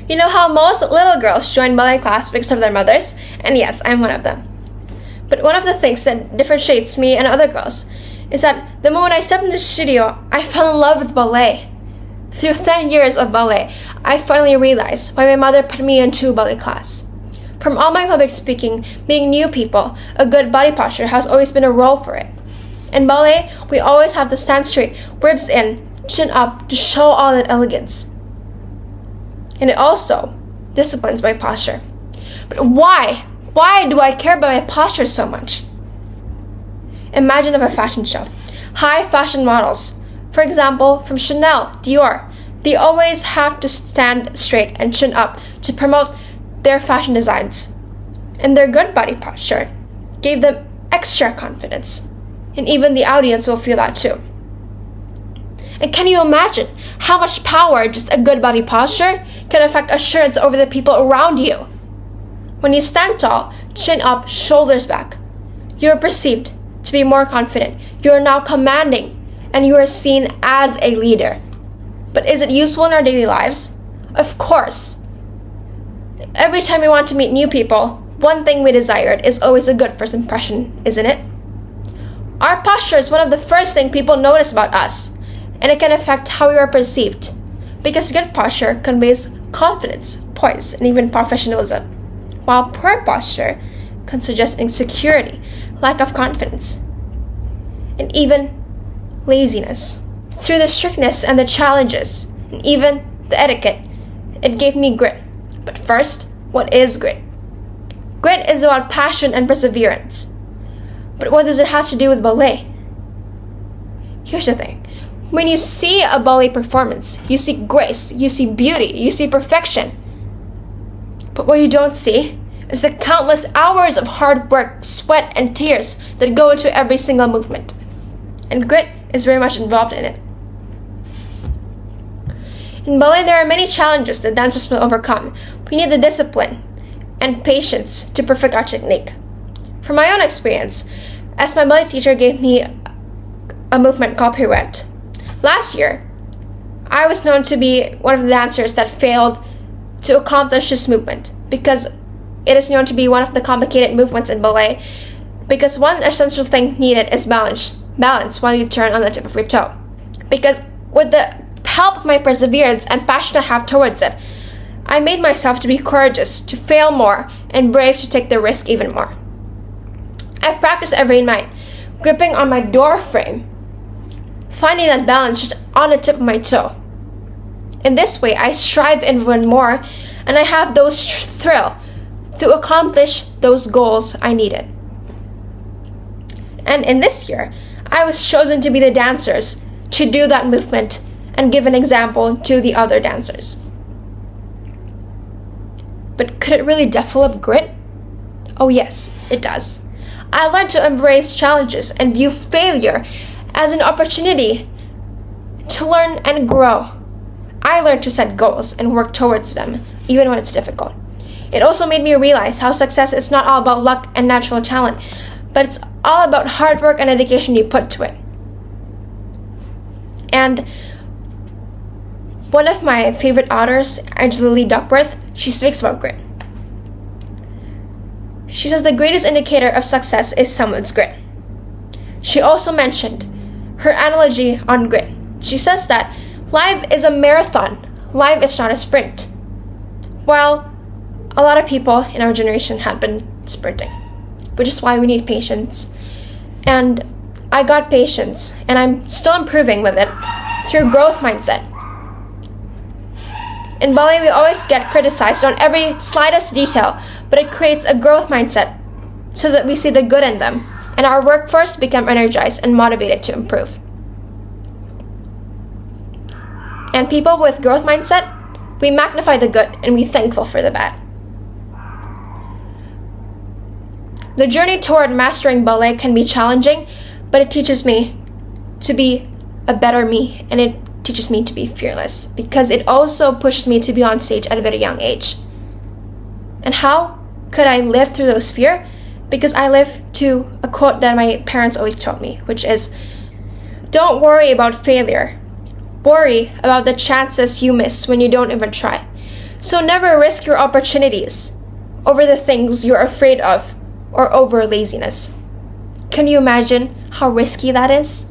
You know how most little girls join ballet class because of their mothers? And yes, I'm one of them. But one of the things that differentiates me and other girls is that the moment I stepped into the studio, I fell in love with ballet. Through 10 years of ballet, I finally realized why my mother put me into ballet class. From all my public speaking, meeting new people, a good body posture has always been a role for it. In ballet, we always have to stand straight, ribs in, chin up to show all that elegance. And it also disciplines my posture. But why? Why do I care about my posture so much? Imagine a fashion show. High fashion models, for example, from Chanel, Dior, they always have to stand straight and chin up to promote their fashion designs. And their good body posture gave them extra confidence. And even the audience will feel that too. And can you imagine how much power just a good body posture can affect assurance over the people around you? When you stand tall, chin up, shoulders back, you are perceived to be more confident. You are now commanding, and you are seen as a leader. But is it useful in our daily lives? Of course. Every time we want to meet new people, one thing we desired is always a good first impression, isn't it? Our posture is one of the first things people notice about us, and it can affect how we are perceived, because good posture conveys confidence, poise, and even professionalism, while poor posture can suggest insecurity, lack of confidence, and even laziness. Through the strictness and the challenges, and even the etiquette, it gave me grit. But first, what is grit? Grit is about passion and perseverance. But what does it have to do with ballet? Here's the thing. When you see a ballet performance, you see grace, you see beauty, you see perfection. But what you don't see is the countless hours of hard work, sweat, and tears that go into every single movement. And grit is very much involved in it. In ballet, there are many challenges that dancers will overcome. We need the discipline and patience to perfect our technique. From my own experience, as my ballet teacher gave me a movement called pirouette. Last year, I was known to be one of the dancers that failed to accomplish this movement because it is known to be one of the complicated movements in ballet, because one essential thing needed is balance while you turn on the tip of your toe. Because with the help of my perseverance and passion I have towards it, I made myself to be courageous, to fail more, and brave to take the risk even more. I practice every night, gripping on my door frame, finding that balance just on the tip of my toe. In this way, I strive even more, and I have those thrill to accomplish those goals I needed. And in this year, I was chosen to be the dancers to do that movement and give an example to the other dancers. But could it really develop grit? Oh yes, it does. I learned to embrace challenges and view failure as an opportunity to learn and grow. I learned to set goals and work towards them, even when it's difficult. It also made me realize how success is not all about luck and natural talent, but it's all about hard work and dedication you put to it. And one of my favorite authors, Angela Lee Duckworth, she speaks about grit. She says the greatest indicator of success is someone's grit. She also mentioned her analogy on grit. She says that life is a marathon. Life is not a sprint. While a lot of people in our generation had been sprinting, which is why we need patience. And I got patience, and I'm still improving with it through growth mindset. In ballet, we always get criticized on every slightest detail, but it creates a growth mindset so that we see the good in them, and our workforce become energized and motivated to improve. And people with growth mindset, we magnify the good and we thankful for the bad. The journey toward mastering ballet can be challenging, but it teaches me to be a better me, and it teaches me to be fearless, because it also pushes me to be on stage at a very young age. And how could I live through those fears? Because I live to a quote that my parents always told me, which is, don't worry about failure. Worry about the chances you miss when you don't even try. So never risk your opportunities over the things you're afraid of or over laziness. Can you imagine how risky that is?